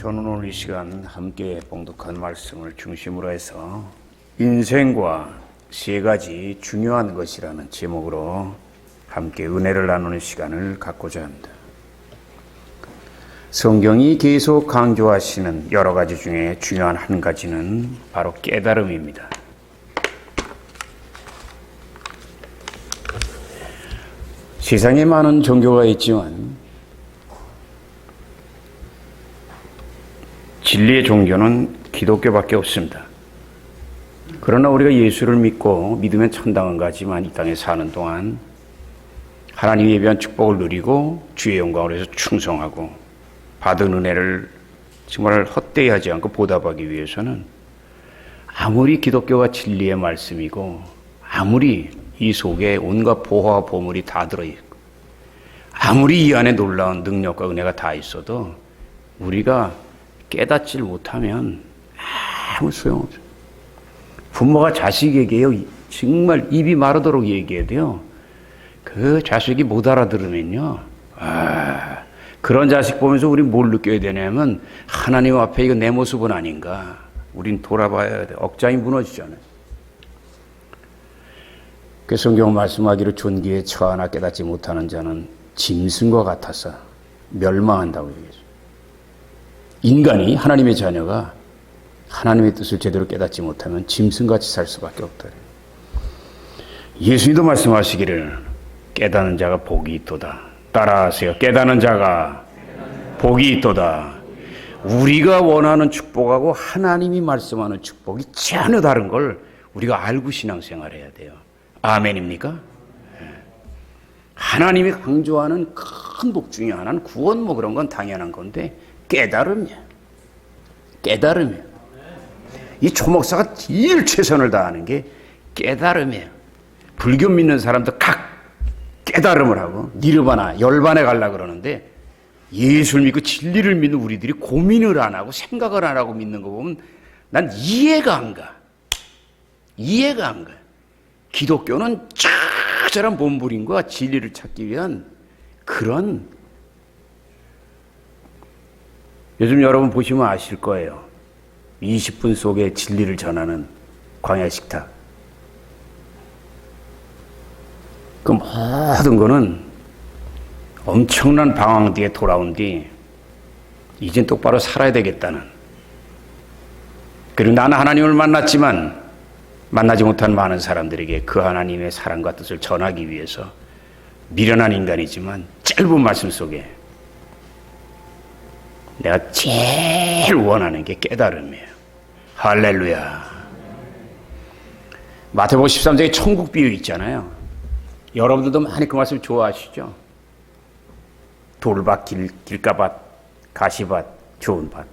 저는 오늘 이 시간 함께 봉독한 말씀을 중심으로 해서 인생과 세 가지 중요한 것이라는 제목으로 함께 은혜를 나누는 시간을 갖고자 합니다. 성경이 계속 강조하시는 여러 가지 중에 중요한 한 가지는 바로 깨달음입니다. 세상에 많은 종교가 있지만 진리의 종교는 기독교밖에 없습니다. 그러나 우리가 예수를 믿고 믿으면 천당은 가지만 이 땅에 사는 동안 하나님의 예비한 축복을 누리고 주의 영광을 위해서 충성하고 받은 은혜를 정말 헛되이 하지 않고 보답하기 위해서는 아무리 기독교가 진리의 말씀이고 아무리 이 속에 온갖 보화와 보물이 다 들어있고 아무리 이 안에 놀라운 능력과 은혜가 다 있어도 우리가 깨닫질 못하면 아무 소용없어요. 부모가 자식에게요 정말 입이 마르도록 얘기해야 돼요. 그 자식이 못 알아들으면요 그런 자식 보면서 우리 뭘 느껴야 되냐면 하나님 앞에 이거 내 모습은 아닌가. 우린 돌아봐야 돼. 억장이 무너지잖아요. 그 성경 말씀하기로 존귀에 처하나 깨닫지 못하는 자는 짐승과 같아서 멸망한다고 얘기했어요. 인간이 하나님의 자녀가 하나님의 뜻을 제대로 깨닫지 못하면 짐승같이 살 수밖에 없다. 예수님도 말씀하시기를 깨닫는 자가 복이 있도다. 따라하세요. 깨닫는 자가 복이 있도다. 우리가 원하는 축복하고 하나님이 말씀하는 축복이 전혀 다른 걸 우리가 알고 신앙생활해야 돼요. 아멘입니까? 하나님이 강조하는 큰 복 중에 하나는 구원 뭐 그런 건 당연한 건데 깨달음이야. 깨달음이야. 이 초목사가 제일 최선을 다하는 게 깨달음이에요. 불교 믿는 사람도 각 깨달음을 하고 니르바나 열반에 가려고 그러는데 예수를 믿고 진리를 믿는 우리들이 고민을 안 하고 생각을 안 하고 믿는 거 보면 난 이해가 안 가. 이해가 안 가. 기독교는 처절한 몸부림과 진리를 찾기 위한 그런 요즘 여러분 보시면 아실 거예요. 20분 속에 진리를 전하는 광야 식탁. 그 모든 거는 엄청난 방황 뒤에 돌아온 뒤 이젠 똑바로 살아야 되겠다는. 그리고 나는 하나님을 만났지만 만나지 못한 많은 사람들에게 그 하나님의 사랑과 뜻을 전하기 위해서 미련한 인간이지만 짧은 말씀 속에 내가 제일 원하는 게 깨달음이에요. 할렐루야. 마태복음 13장에 천국 비유 있잖아요. 여러분들도 많이 그 말씀 좋아하시죠? 돌밭, 길가밭, 가시밭, 좋은 밭.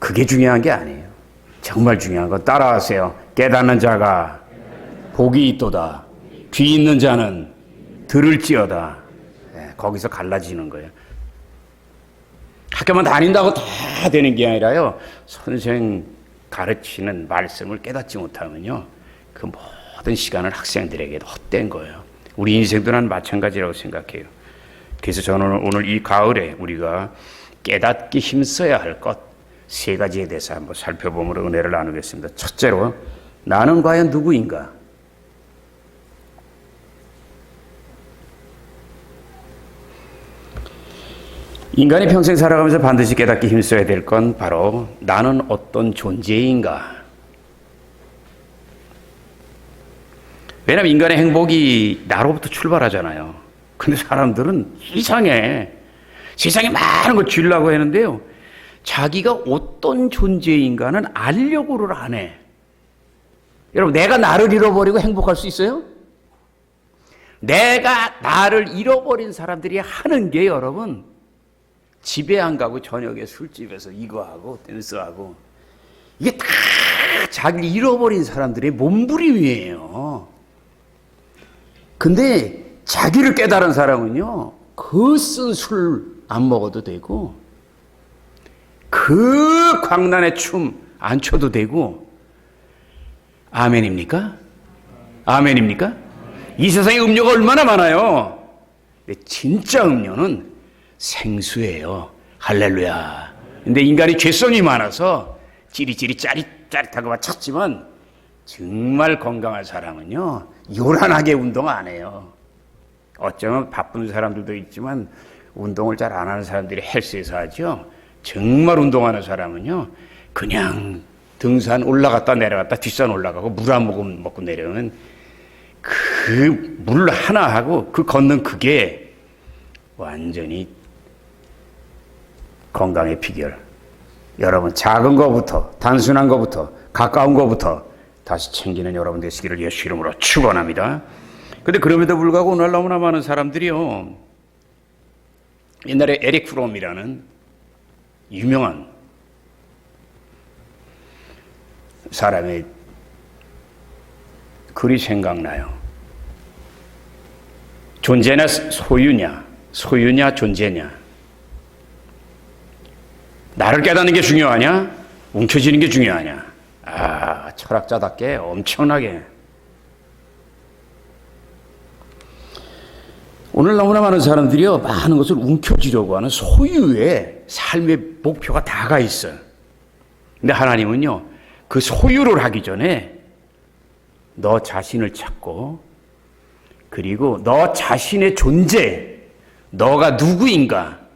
그게 중요한 게 아니에요. 정말 중요한 건 따라하세요. 깨닫는 자가 복이 있도다. 귀 있는 자는 들을지어다. 네, 거기서 갈라지는 거예요. 학교만 다닌다고 다 되는 게 아니라요. 선생 가르치는 말씀을 깨닫지 못하면요. 그 모든 시간을 학생들에게 헛된 거예요. 우리 인생도 난 마찬가지라고 생각해요. 그래서 저는 오늘 이 가을에 우리가 깨닫기 힘써야 할 것 세 가지에 대해서 한번 살펴보므로 은혜를 나누겠습니다. 첫째로 나는 과연 누구인가? 인간이 평생 살아가면서 반드시 깨닫기 힘써야 될 건 바로 나는 어떤 존재인가? 왜냐하면 인간의 행복이 나로부터 출발하잖아요. 근데 사람들은 이상해. 세상에 많은 걸 주려고 하는데요. 자기가 어떤 존재인가는 알려고를 안 해. 여러분, 내가 나를 잃어버리고 행복할 수 있어요? 내가 나를 잃어버린 사람들이 하는 게 여러분 집에 안 가고 저녁에 술집에서 이거 하고 댄스하고 이게 다 자기를 잃어버린 사람들의 몸부림이에요. 근데 자기를 깨달은 사람은요, 그 쓴 술 안 먹어도 되고 그 광란의 춤 안 춰도 되고. 아멘입니까? 아멘입니까? 이 세상에 음료가 얼마나 많아요. 근데 진짜 음료는 생수예요. 할렐루야. 근데 인간이 죄성이 많아서 찌릿찌릿 짜릿짜릿하고만 찾지만 정말 건강한 사람은요, 요란하게 운동 안 해요. 어쩌면 바쁜 사람들도 있지만 운동을 잘 안 하는 사람들이 헬스에서 하죠. 정말 운동하는 사람은요, 그냥 등산 올라갔다 내려갔다 뒷산 올라가고 물 한 모금 먹고 내려오는 그 물 하나하고 그 걷는 그게 완전히 건강의 비결. 여러분, 작은 거부터, 단순한 거부터, 가까운 거부터 다시 챙기는 여러분 되시기를 예수 이름으로 축원합니다. 근데 그럼에도 불구하고 오늘 너무나 많은 사람들이요, 옛날에 에릭 프롬이라는 유명한 사람의 글이 생각나요. 존재냐 소유냐 존재냐. 나를 깨닫는 게 중요하냐, 움켜쥐는 게 중요하냐. 철학자답게 엄청나게. 오늘 너무나 많은 사람들이요, 많은 것을 움켜쥐려고 하는 소유의 삶의 목표가 다가 있어요. 근데 하나님은요, 그 소유를 하기 전에 너 자신을 찾고, 그리고 너 자신의 존재, 너가 누구인가,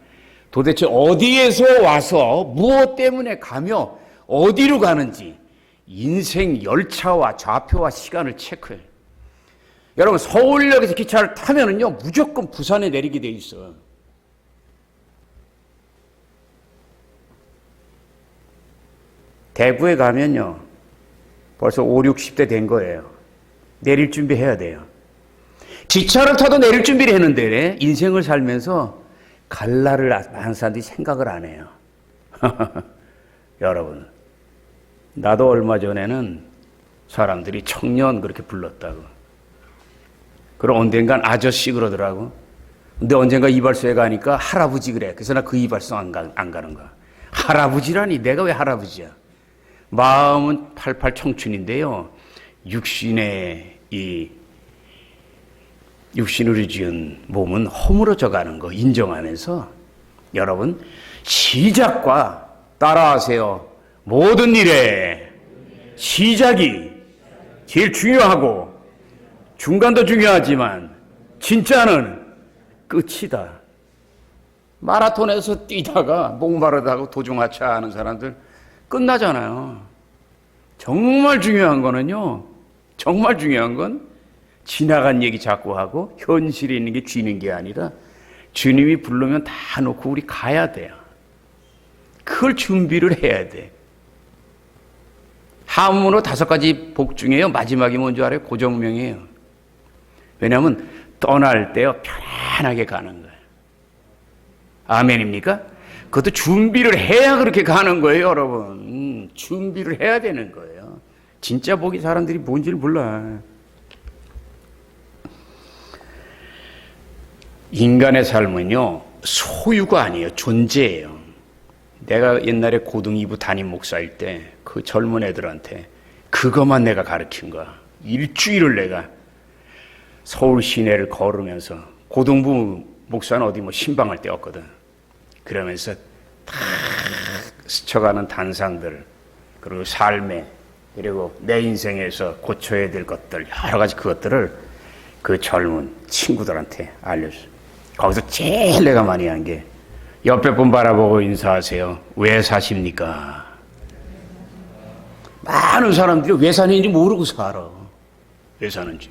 도대체 어디에서 와서 무엇 때문에 가며 어디로 가는지 인생 열차와 좌표와 시간을 체크해요. 여러분, 서울역에서 기차를 타면은요, 무조건 부산에 내리게 돼 있어요. 대구에 가면요, 벌써 5, 60대 된 거예요. 내릴 준비해야 돼요. 기차를 타도 내릴 준비를 했는데 인생을 살면서 갈날을 많은 사람들이 생각을 안 해요. 여러분, 나도 얼마 전에는 사람들이 청년 그렇게 불렀다고. 그럼 언젠간 아저씨 그러더라고. 근데 언젠가 이발소에 가니까 할아버지 그래. 그래서 나 그 이발소 안 가는 거야. 할아버지라니, 내가 왜 할아버지야? 마음은 88 청춘인데요, 육신으로 지은 몸은 허물어져 가는 거 인정하면서, 여러분, 시작과 따라하세요. 모든 일에 시작이 제일 중요하고 중간도 중요하지만 진짜는 끝이다. 마라톤에서 뛰다가 목마르다고 도중하차하는 사람들 끝나잖아요. 정말 중요한 거는요, 정말 중요한 건 지나간 얘기 자꾸 하고 현실에 있는 게 쥐는 게 아니라 주님이 부르면 다 놓고 우리 가야 돼요. 그걸 준비를 해야 돼. 하문으로 5가지 복 중에요, 마지막이 뭔지 알아요? 고정명이에요. 왜냐하면 떠날 때요, 편안하게 가는 거예요. 아멘입니까? 그것도 준비를 해야 그렇게 가는 거예요, 여러분. 준비를 해야 되는 거예요. 진짜 복이 사람들이 뭔지를 몰라. 인간의 삶은요, 소유가 아니에요. 존재예요. 내가 옛날에 고등 2부 담임 목사일 때 그 젊은 애들한테 그것만 내가 가르친 거야. 일주일을 내가 서울 시내를 걸으면서, 고등부 목사는 어디 뭐 신방할 데 없거든. 그러면서 다 스쳐가는 단상들, 그리고 삶에, 그리고 내 인생에서 고쳐야 될 것들, 여러 가지 그것들을 그 젊은 친구들한테 알려줘. 거기서 제일 내가 많이 한 게, 옆에 분 바라보고 인사하세요. 왜 사십니까? 많은 사람들이 왜 사는지 모르고 살아. 왜 사는지.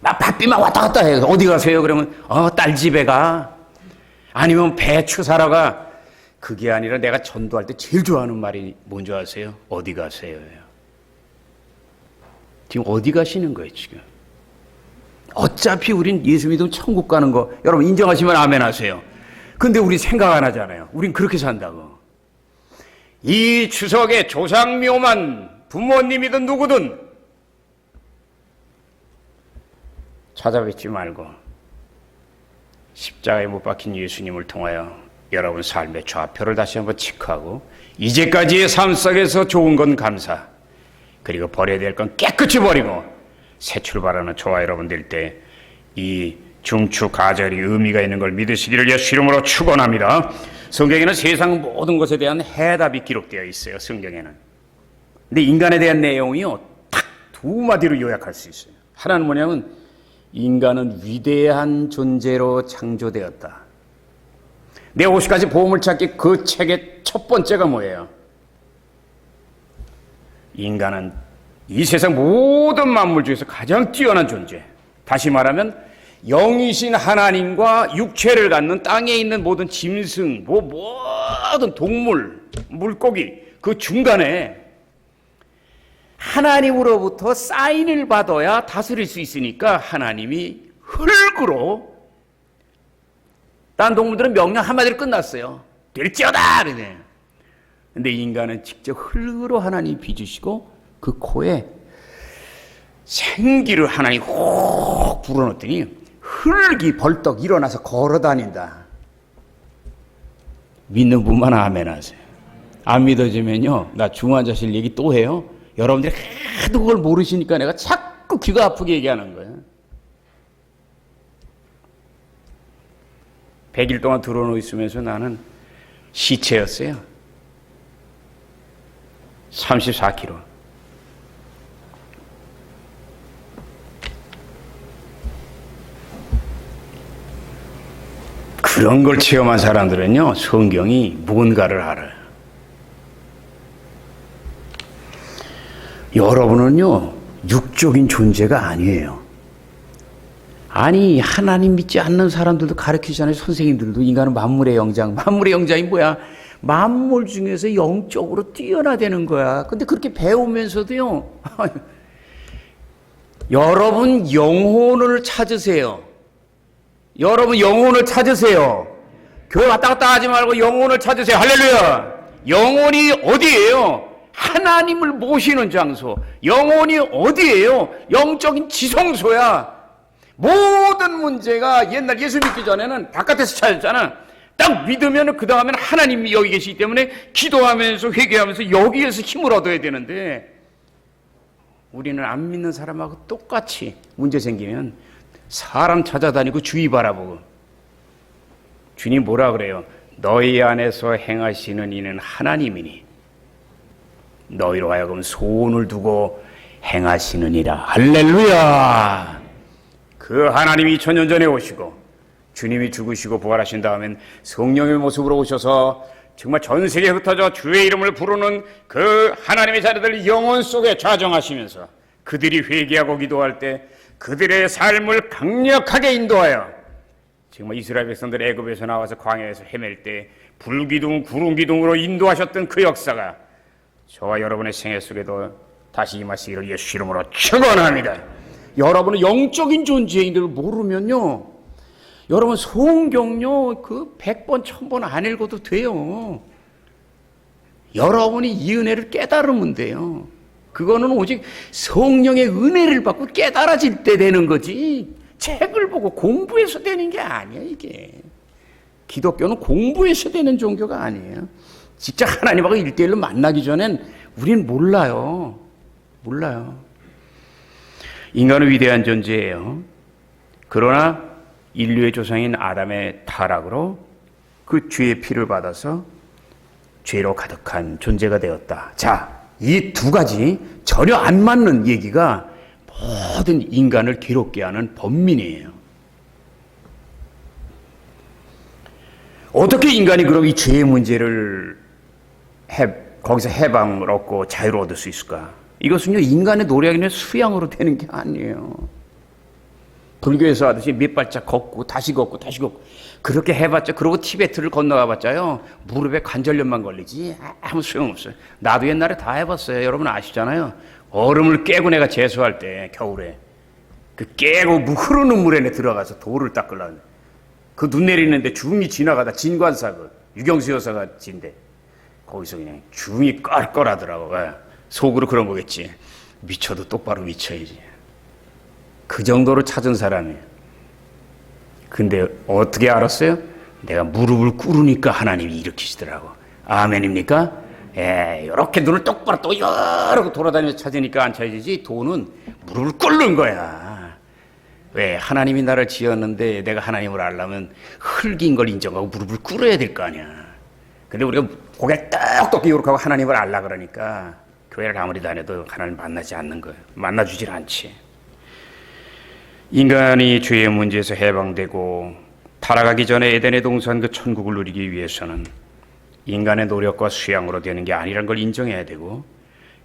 막 바삐 막 왔다 갔다 해요. 어디 가세요? 그러면 딸 집에 가. 아니면 배추 사러 가. 그게 아니라 내가 전도할 때 제일 좋아하는 말이 뭔지 아세요? 어디 가세요? 지금 어디 가시는 거예요, 지금? 어차피 우린 예수 믿으면 천국 가는 거, 여러분 인정하시면 아멘 하세요. 근데 우리 생각 안 하잖아요. 우린 그렇게 산다고. 이 추석에 조상묘만 부모님이든 누구든 찾아뵙지 말고 십자가에 못 박힌 예수님을 통하여 여러분 삶의 좌표를 다시 한번 체크하고, 이제까지의 삶 속에서 좋은 건 감사, 그리고 버려야 될 건 깨끗이 버리고 새 출발하는 저와 여러분 될 때 이 중추 가절이 의미가 있는 걸 믿으시기를 예수 이름으로 축원합니다. 성경에는 세상 모든 것에 대한 해답이 기록되어 있어요. 성경에는. 근데 인간에 대한 내용이요, 딱 두 마디로 요약할 수 있어요. 하나는 뭐냐면 인간은 위대한 존재로 창조되었다. 내 50가지 보물찾기 그 책의 첫 번째가 뭐예요? 인간은 이 세상 모든 만물 중에서 가장 뛰어난 존재. 다시 말하면 영이신 하나님과 육체를 갖는 땅에 있는 모든 짐승, 모든 동물, 물고기 그 중간에 하나님으로부터 사인을 받아야 다스릴 수 있으니까 하나님이 흙으로, 딴 동물들은 명령 한마디로 끝났어요. 될지어다! 그러네. 근데 인간은 직접 흙으로 하나님이 빚으시고 그 코에 생기를 하나님이 혹 불어넣더니 흙이 벌떡 일어나서 걸어 다닌다. 믿는 분만 아멘 하세요. 안 믿어지면요, 나 중환자실 얘기 또 해요. 여러분들이 하도 그걸 모르시니까 내가 자꾸 귀가 아프게 얘기하는 거예요. 100일 동안 들어놓고 있으면서 나는 시체였어요. 34kg. 그런 걸 체험한 사람들은요, 성경이 뭔가를 알아요. 여러분은요, 육적인 존재가 아니에요. 아니, 하나님 믿지 않는 사람들도 가르치잖아요. 선생님들도. 인간은 만물의 영장. 만물의 영장이 뭐야? 만물 중에서 영적으로 뛰어나되는 거야. 근데 그렇게 배우면서도요, 여러분 영혼을 찾으세요. 여러분 영혼을 찾으세요. 교회 왔다 갔다 하지 말고 영혼을 찾으세요. 할렐루야. 영혼이 어디예요? 하나님을 모시는 장소. 영혼이 어디예요? 영적인 지성소야. 모든 문제가 옛날 예수 믿기 전에는 바깥에서 찾았잖아. 딱 믿으면 그 다음에는 하나님이 여기 계시기 때문에 기도하면서 회개하면서 여기에서 힘을 얻어야 되는데, 우리는 안 믿는 사람하고 똑같이 문제 생기면 사람 찾아다니고 주위 바라보고. 주님 뭐라 그래요? 너희 안에서 행하시는 이는 하나님이니 너희로 하여금 소원을 두고 행하시느니라. 할렐루야. 그 하나님이 2000년 전에 오시고 주님이 죽으시고 부활하신 다음엔 성령의 모습으로 오셔서 정말 전 세계에 흩어져 주의 이름을 부르는 그 하나님의 자녀들 영혼 속에 좌정하시면서 그들이 회개하고 기도할 때 그들의 삶을 강력하게 인도하여, 정말 이스라엘 백성들 애굽에서 나와서 광야에서 헤맬 때 불기둥 구름기둥으로 인도하셨던 그 역사가 저와 여러분의 생애 속에도 다시 임하시기를 예수 이름으로 축원합니다. 여러분은 영적인 존재인 줄 모르면요, 여러분 성경요 그 100번 1000번 안 읽어도 돼요. 여러분이 이 은혜를 깨달으면 돼요. 그거는 오직 성령의 은혜를 받고 깨달아질 때 되는 거지, 책을 보고 공부해서 되는 게 아니야. 이게 기독교는 공부해서 되는 종교가 아니에요. 직접 하나님하고 1대1로 만나기 전엔 우리는 몰라요. 인간은 위대한 존재예요. 그러나 인류의 조상인 아담의 타락으로 그 죄의 피를 받아서 죄로 가득한 존재가 되었다. 자, 이 두 가지 전혀 안 맞는 얘기가 모든 인간을 괴롭게 하는 번민이에요. 어떻게 인간이 그럼 이 죄의 문제를 거기서 해방을 얻고 자유를 얻을 수 있을까? 이것은요, 인간의 노력이나 수양으로 되는 게 아니에요. 불교에서 하듯이 몇 발짝 걷고 다시 걷고 다시 걷고 그렇게 해봤자, 그러고 티베트를 건너가 봤자요, 무릎에 관절염만 걸리지 아무 소용없어요. 나도 옛날에 다 해봤어요. 여러분 아시잖아요. 얼음을 깨고 내가 재수할 때 겨울에 그 깨고 흐르는 물에 내 들어가서 돌을 닦으려고, 그 눈 내리는데 중이 지나가다, 진관사 그 유경수 여사가 진대, 거기서 그냥 중이 깔깔하더라고. 속으로 그런 거겠지. 미쳐도 똑바로 미쳐야지. 그 정도로 찾은 사람이에요. 근데 어떻게 알았어요? 내가 무릎을 꿇으니까 하나님이 일으키시더라고. 아멘입니까? 이렇게 눈을 똑바로 또 이러고 돌아다니면서 찾으니까 안 찾아지지. 돈은 무릎을 꿇는 거야. 왜? 하나님이 나를 지었는데 내가 하나님을 알려면 흙인 걸 인정하고 무릎을 꿇어야 될 거 아니야. 근데 우리가 고개 떡떡 기울하고 하나님을 알라 그러니까 교회를 아무리 다녀도 하나님 만나지 않는 거예요. 만나주질 않지. 인간이 죄의 문제에서 해방되고 타락하기 전에 에덴의 동산 그 천국을 누리기 위해서는 인간의 노력과 수양으로 되는 게 아니라는 걸 인정해야 되고,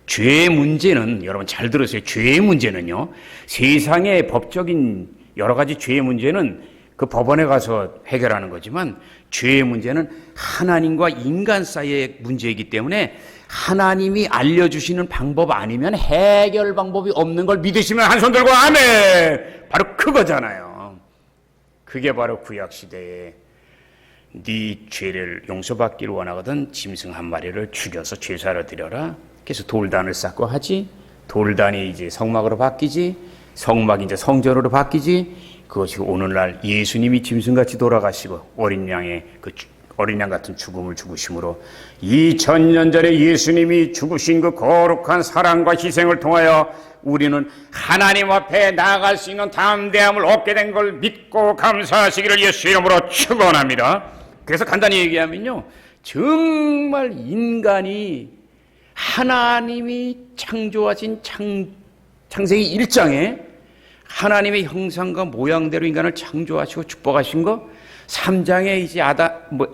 죄의 문제는, 여러분 잘 들으세요. 죄의 문제는요, 세상의 법적인 여러 가지 죄의 문제는 그 법원에 가서 해결하는 거지만, 죄의 문제는 하나님과 인간 사이의 문제이기 때문에 하나님이 알려주시는 방법 아니면 해결 방법이 없는 걸 믿으시면 한 손 들고 아멘! 바로 그거잖아요. 그게 바로 구약시대에 네 죄를 용서받기를 원하거든 짐승 한 마리를 죽여서 제사를 드려라. 그래서 돌단을 쌓고 하지. 돌단이 이제 성막으로 바뀌지. 성막이 이제 성전으로 바뀌지. 그것이 오늘날 예수님이 짐승같이 돌아가시고 어린 양의 그 어린 양 같은 죽음을 죽으심으로 2000년 전에 예수님이 죽으신 그 거룩한 사랑과 희생을 통하여 우리는 하나님 앞에 나아갈 수 있는 담대함을 얻게 된 걸 믿고 감사하시기를 예수 이름으로 축원합니다. 그래서 간단히 얘기하면요, 정말 인간이 하나님이 창조하신 창세기 1장에 하나님의 형상과 모양대로 인간을 창조하시고 축복하신 거, 3장에 이제 아담의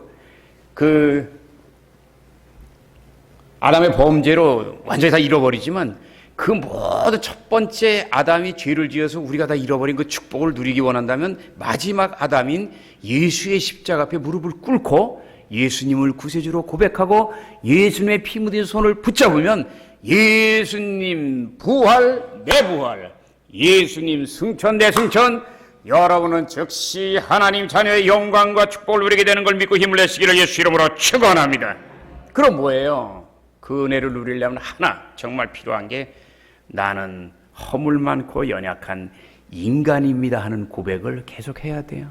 범죄로 완전히 다 잃어버리지만, 그 모두 첫 번째 아담이 죄를 지어서 우리가 다 잃어버린 그 축복을 누리기 원한다면 마지막 아담인 예수의 십자가 앞에 무릎을 꿇고 예수님을 구세주로 고백하고 예수님의 피 묻은 손을 붙잡으면 예수님 부활 내 부활, 예수님 승천 내 승천, 여러분은 즉시 하나님 자녀의 영광과 축복을 누리게 되는 걸 믿고 힘을 내시기를 예수 이름으로 축원합니다. 그럼 뭐예요? 그 은혜를 누리려면 하나 정말 필요한 게, 나는 허물 많고 연약한 인간입니다 하는 고백을 계속 해야 돼요.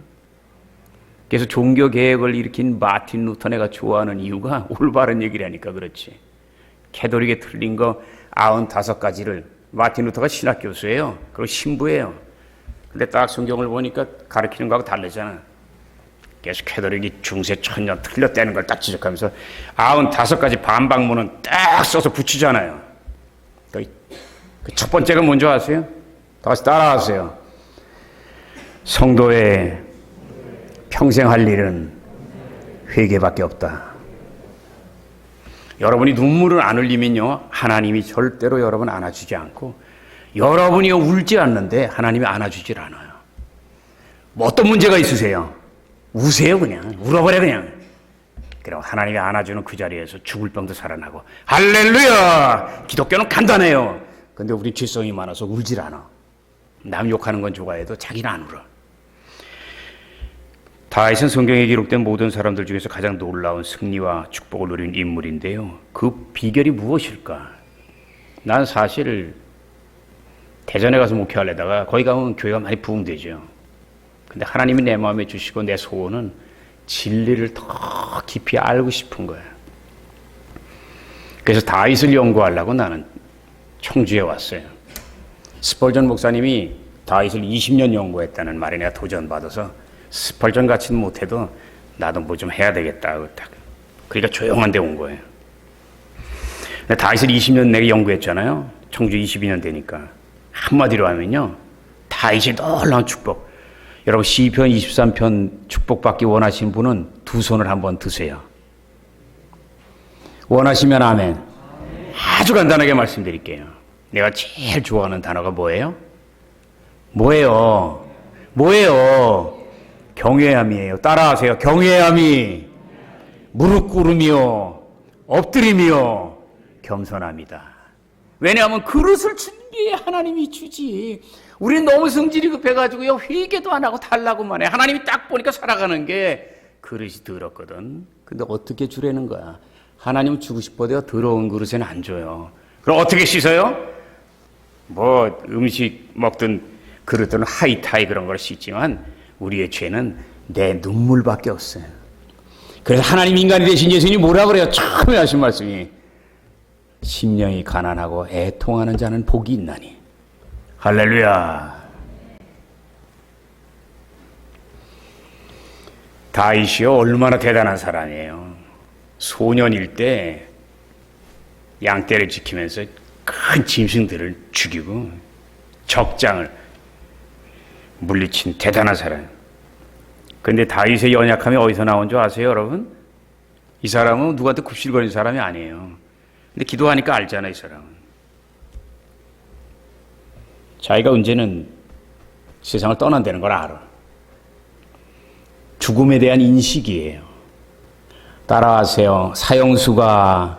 그래서 종교개혁을 일으킨 마틴 루터 내가 좋아하는 이유가 올바른 얘기라니까 그렇지. 캐톨릭에 틀린 거 95가지를, 마틴 루터가 신학 교수예요. 그리고 신부예요. 근데 딱 성경을 보니까 가르치는 거하고 다르잖아. 그래서 캐톨릭이 중세 천년 틀렸다는 걸 딱 지적하면서 95가지 반박문은 딱 써서 붙이잖아요. 그 첫 번째가 뭔지 아세요? 다시 따라하세요. 성도의 평생 할 일은 회개밖에 없다. 여러분이 눈물을 안 흘리면요, 하나님이 절대로 여러분 안아주지 않고, 여러분이 울지 않는데 하나님이 안아주질 않아요. 뭐 어떤 문제가 있으세요? 우세요. 그냥 울어버려. 그냥 그럼 하나님이 안아주는 그 자리에서 죽을 병도 살아나고, 할렐루야. 기독교는 간단해요. 근데 우리 죄성이 많아서 울질 않아. 남 욕하는 건 좋아해도 자기는 안 울어. 다윗은 성경에 기록된 모든 사람들 중에서 가장 놀라운 승리와 축복을 누린 인물인데요, 그 비결이 무엇일까? 난 사실 대전에 가서 목회하려다가 거기 가면 교회가 많이 부흥되죠. 근데 하나님이 내 마음에 주시고 내 소원은 진리를 더 깊이 알고 싶은 거예요. 그래서 다윗을 연구하려고 나는 청주에 왔어요. 스펄전 목사님이 다윗을 20년 연구했다는 말에 내가 도전받아서 스펄전 같이는 못해도 나도 뭐 좀 해야 되겠다. 그러니까 조용한 데 온 거예요. 다윗을 20년 내가 연구했잖아요. 청주 22년 되니까. 한마디로 하면요, 다윗의 놀라운 축복. 여러분 시편 23편 축복받기 원하시는 분은 두 손을 한번 드세요. 원하시면 아멘. 아주 간단하게 말씀드릴게요. 내가 제일 좋아하는 단어가 뭐예요? 뭐예요? 경외함이에요. 따라하세요. 경외함이 무릎 꿇으며 엎드리며 겸손합니다. 왜냐하면 그릇을 주는 게 하나님이 주지. 우리는 너무 성질이 급해가지고요, 회개도 안 하고 달라고만 해. 하나님이 딱 보니까 살아가는 게 그릇이 더럽거든. 근데 어떻게 주라는 거야? 하나님은 주고 싶어도요, 더러운 그릇에는 안 줘요. 그럼 어떻게 씻어요? 뭐 음식 먹든 그릇들은 하이타이 그런 걸 씻지만 우리의 죄는 내 눈물밖에 없어요. 그래서 하나님 인간이 되신 예수님이 뭐라 그래요? 처음에 하신 말씀이 심령이 가난하고 애통하는 자는 복이 있나니. 할렐루야. 다윗이요, 얼마나 대단한 사람이에요. 소년일 때 양떼를 지키면서 큰 짐승들을 죽이고 적장을 물리친 대단한 사람. 근데 다윗의 연약함이 어디서 나온 줄 아세요, 여러분? 이 사람은 누구한테 굽실거리는 사람이 아니에요. 근데 기도하니까 알잖아, 이 사람은. 자기가 언제는 세상을 떠난다는 걸 알아. 죽음에 대한 인식이에요. 따라하세요. 사형수가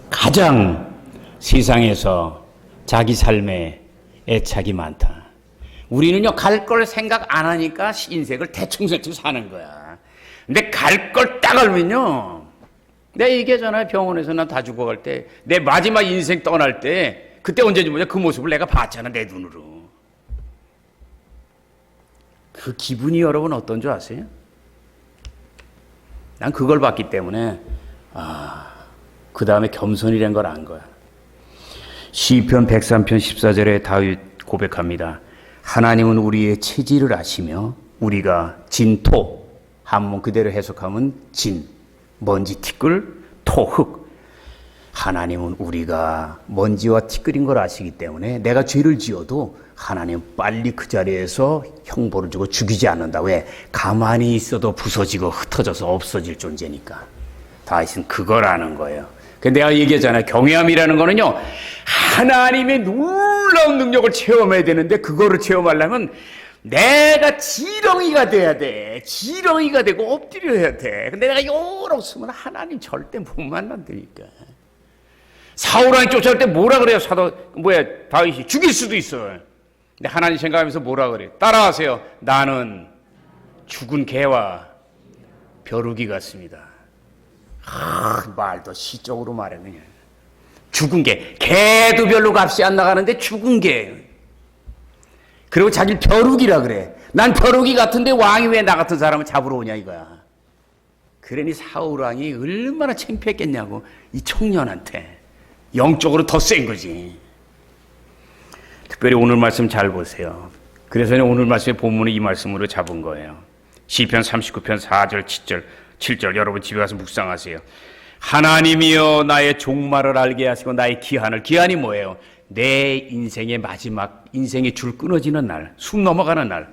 가장 세상에서 자기 삶에 애착이 많다. 우리는요, 갈 걸 생각 안 하니까 인생을 대충대충 사는 거야. 근데 갈 걸 딱 알면요, 내가 얘기하잖아요. 병원에서 난 다 죽어갈 때, 내 마지막 인생 떠날 때, 그때 언제인지 모르겠 그 모습을 내가 봤잖아, 내 눈으로. 그 기분이 여러분 어떤 줄 아세요? 난 그걸 봤기 때문에 그 다음에 겸손이란 걸 안 거야. 시편 103편 14절에 다윗 고백합니다. 하나님은 우리의 체질을 아시며 우리가 진토, 한문 그대로 해석하면 진, 먼지 티끌, 토, 흙. 하나님은 우리가 먼지와 티끌인 걸 아시기 때문에 내가 죄를 지어도 하나님 빨리 그 자리에서 형벌을 주고 죽이지 않는다. 왜? 가만히 있어도 부서지고 흩어져서 없어질 존재니까. 다윗은 그걸 아는 거예요. 근데 내가 얘기했잖아요. 경외함이라는 거는요, 하나님의 놀라운 능력을 체험해야 되는데 그거를 체험하려면 내가 지렁이가 돼야 돼. 지렁이가 되고 엎드려야 돼. 근데 내가 요렇게 쓰면 하나님 절대 못 만난다니까. 사울왕이 쫓아올 때 뭐라 그래요? 다윗이 죽일 수도 있어요. 근데 하나님 생각하면서 뭐라 그래요? 따라하세요. 나는 죽은 개와 벼룩이 같습니다. 말도 시적으로 말해 그냥. 죽은 개. 개도 별로 값이 안 나가는데 죽은 개. 그리고 자기 벼룩이라 그래. 난 벼룩이 같은데 왕이 왜 나 같은 사람을 잡으러 오냐 이거야. 그러니 사울왕이 얼마나 창피했겠냐고. 이 청년한테. 영적으로 더 센 거지. 특별히 오늘 말씀 잘 보세요. 그래서 오늘 말씀의 본문을 이 말씀으로 잡은 거예요. 시편 39편 4절 7절 여러분 집에 가서 묵상하세요. 하나님이여 나의 종말을 알게 하시고 나의 기한이 뭐예요? 내 인생의 마지막, 인생의 줄 끊어지는 날, 숨 넘어가는 날.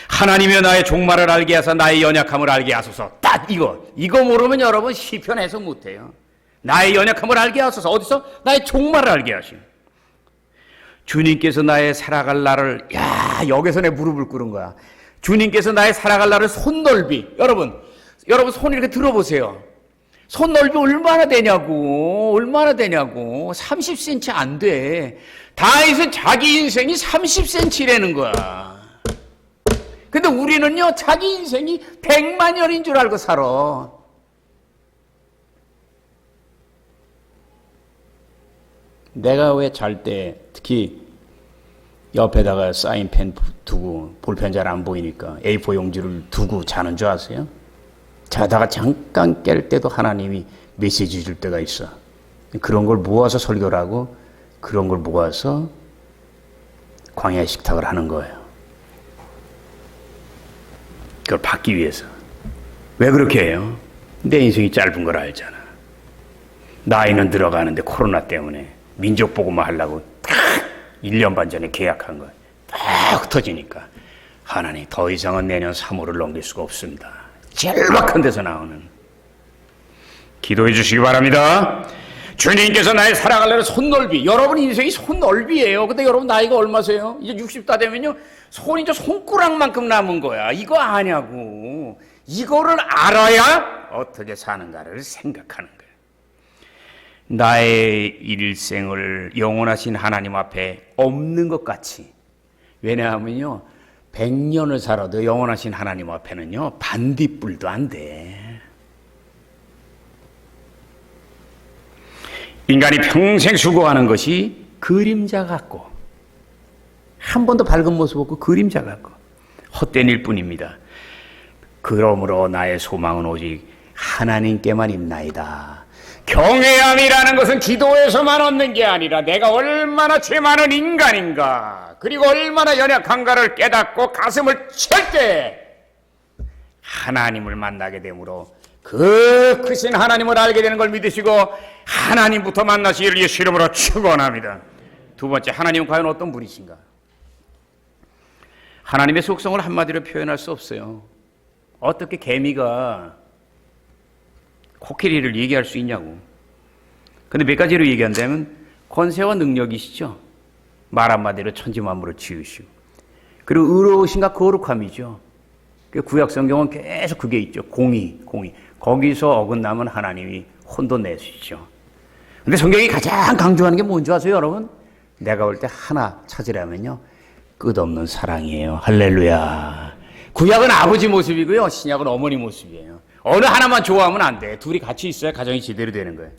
하나님이여 나의 종말을 알게 하사 나의 연약함을 알게 하소서. 딱 이거 모르면 여러분 시편 해석 못해요. 나의 연약함을 알게 하소서. 어디서? 나의 종말을 알게 하시오. 주님께서 나의 살아갈 날을, 여기서 내 무릎을 꿇은 거야. 주님께서 나의 살아갈 날을 손넓이. 여러분 손 이렇게 들어보세요. 손 넓이 얼마나 되냐고. 30cm 안 돼. 다윗은 자기 인생이 30cm라는 거야. 근데 우리는요, 자기 인생이 100만 년인 줄 알고 살아. 내가 왜 잘 때 특히 옆에다가 사인펜 두고 볼펜 잘 안 보이니까 A4 용지를 두고 자는 줄 아세요? 자다가 잠깐 깰 때도 하나님이 메시지 줄 때가 있어. 그런 걸 모아서 설교를 하고 그런 걸 모아서 광야 식탁을 하는 거예요. 그걸 받기 위해서. 왜 그렇게 해요? 내 인생이 짧은 걸 알잖아. 나이는 들어가는데 코로나 때문에 민족 보고만 하려고 딱 1년 반 전에 계약한 거예요. 딱 흩어지니까 하나님 더 이상은 내년 3월을 넘길 수가 없습니다. 절박한 데서 나오는 기도해 주시기 바랍니다. 주님께서 나의 살아갈 날의 손넓이. 여러분 인생이 손넓이에요. 근데 여러분 나이가 얼마세요? 이제 60 다 되면요, 손이 이제 손가락만큼 남은 거야. 이거 아냐고. 이거를 알아야 어떻게 사는가를 생각하는 거예요. 나의 일생을 영원하신 하나님 앞에 없는 것 같이. 왜냐하면요, 100년을 살아도 영원하신 하나님 앞에는요, 반딧불도 안 돼. 인간이 평생 수고하는 것이 그림자 같고, 한 번도 밝은 모습 없고 그림자 같고 헛된 일뿐입니다. 그러므로 나의 소망은 오직 하나님께만 있나이다. 경외함이라는 것은 기도에서만 얻는 게 아니라 내가 얼마나 죄 많은 인간인가, 그리고 얼마나 연약한가를 깨닫고 가슴을 찰 때 하나님을 만나게 되므로 그 크신 하나님을 알게 되는 걸 믿으시고 하나님부터 만나시기를 예수 이름으로 축원합니다. 두 번째, 하나님은 과연 어떤 분이신가? 하나님의 속성을 한마디로 표현할 수 없어요. 어떻게 개미가 코끼리를 얘기할 수 있냐고. 근데 몇 가지로 얘기한다면 권세와 능력이시죠. 말 한마디로 천지만물을 지으시고, 그리고 의로우신가 거룩함이죠. 구약 성경은 계속 그게 있죠. 공의. 거기서 어긋나면 하나님이 혼도 내시죠. 근데 성경이 가장 강조하는 게 뭔지 아세요, 여러분? 내가 볼 때 하나 찾으려면요, 끝없는 사랑이에요. 할렐루야. 구약은 아버지 모습이고요, 신약은 어머니 모습이에요. 어느 하나만 좋아하면 안 돼. 둘이 같이 있어야 가정이 제대로 되는 거예요.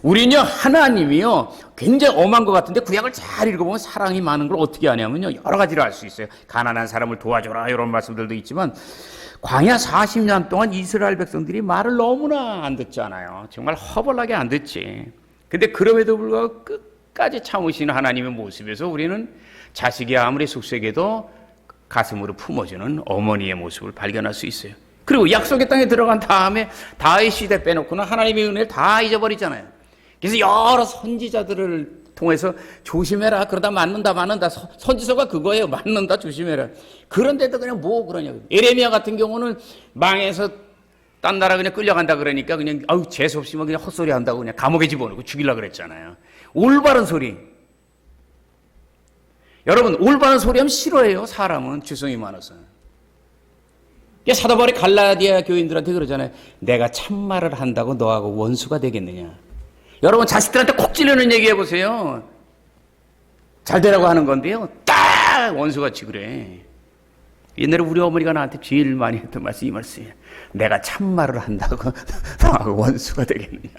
우리는요, 하나님이요, 굉장히 엄한 것 같은데 구약을 잘 읽어보면 사랑이 많은 걸 어떻게 하냐면요, 여러 가지로 알 수 있어요. 가난한 사람을 도와줘라, 이런 말씀들도 있지만, 광야 40년 동안 이스라엘 백성들이 말을 너무나 안 듣잖아요. 정말 허벌나게 안 듣지. 근데 그럼에도 불구하고 끝까지 참으시는 하나님의 모습에서 우리는 자식이 아무리 속썩여도 가슴으로 품어주는 어머니의 모습을 발견할 수 있어요. 그리고 약속의 땅에 들어간 다음에 다윗 시대 빼놓고는 하나님의 은혜를 다 잊어버리잖아요. 그래서 여러 선지자들을 통해서 조심해라, 그러다 맞는다. 선지서가 그거예요. 맞는다, 조심해라. 그런데도 그냥 뭐 그러냐고. 에레미야 같은 경우는 망해서 딴 나라 그냥 끌려간다 그러니까 그냥 재수없이 그냥 헛소리 한다고 그냥 감옥에 집어넣고 죽이려고 그랬잖아요. 올바른 소리. 여러분, 올바른 소리 하면 싫어해요. 사람은 죄성이 많아서. 사도 바울이 갈라디아 교인들한테 그러잖아요. 내가 참말을 한다고 너하고 원수가 되겠느냐. 여러분, 자식들한테 콕 찔르는 얘기 해보세요. 잘 되라고 하는 건데요, 딱 원수같이 그래. 옛날에 우리 어머니가 나한테 제일 많이 했던 말씀이 이 말씀이에요. 내가 참말을 한다고 너하고 원수가 되겠느냐.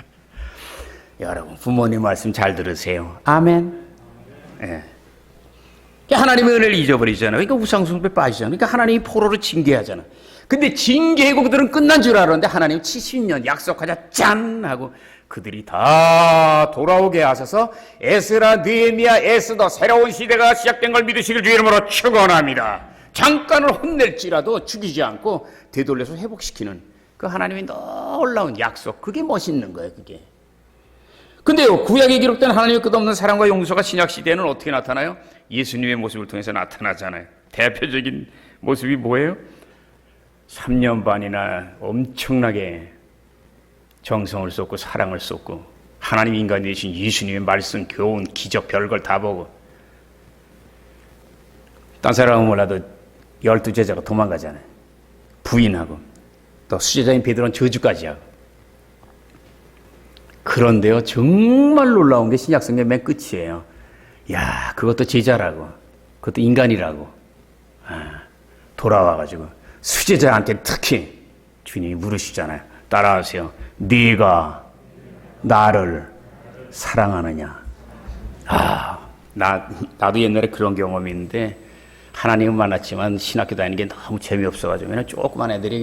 여러분, 부모님 말씀 잘 들으세요. 아멘. 예. 하나님의 은혜를 잊어버리잖아요. 그러니까 우상숭배에 빠지잖아요. 그러니까 하나님이 포로로 징계하잖아요. 근데 징계고 그들은 끝난 줄 알았는데 하나님 70년 약속하자 짠 하고 그들이 다 돌아오게 하셔서 에스라, 느헤미야, 에스더 새로운 시대가 시작된 걸 믿으시길 주 이름으로 축원합니다. 잠깐을 혼낼지라도 죽이지 않고 되돌려서 회복시키는 그 하나님의 놀라운 약속, 그게 멋있는 거예요. 그게. 근데요, 구약에 기록된 하나님의 끝없는 사랑과 용서가 신약 시대에는 어떻게 나타나요? 예수님의 모습을 통해서 나타나잖아요. 대표적인 모습이 뭐예요? 3년 반이나 엄청나게 정성을 쏟고 사랑을 쏟고 하나님 인간이 되신 예수님의 말씀, 교훈, 기적, 별걸 다 보고, 딴 사람은 몰라도 12제자가 도망가잖아요. 부인하고 또 수제자인 베드로는 저주까지 하고. 그런데요, 정말 놀라운 게 신약성경 맨 끝이에요. 야, 그것도 제자라고, 그것도 인간이라고. 돌아와가지고 수제자한테 특히 주님이 물으시잖아요. 따라하세요. 네가 나를 사랑하느냐. 나도 옛날에 그런 경험이 있는데, 하나님은 만났지만 신학교 다니는 게 너무 재미없어가지고 그냥 조그만 애들이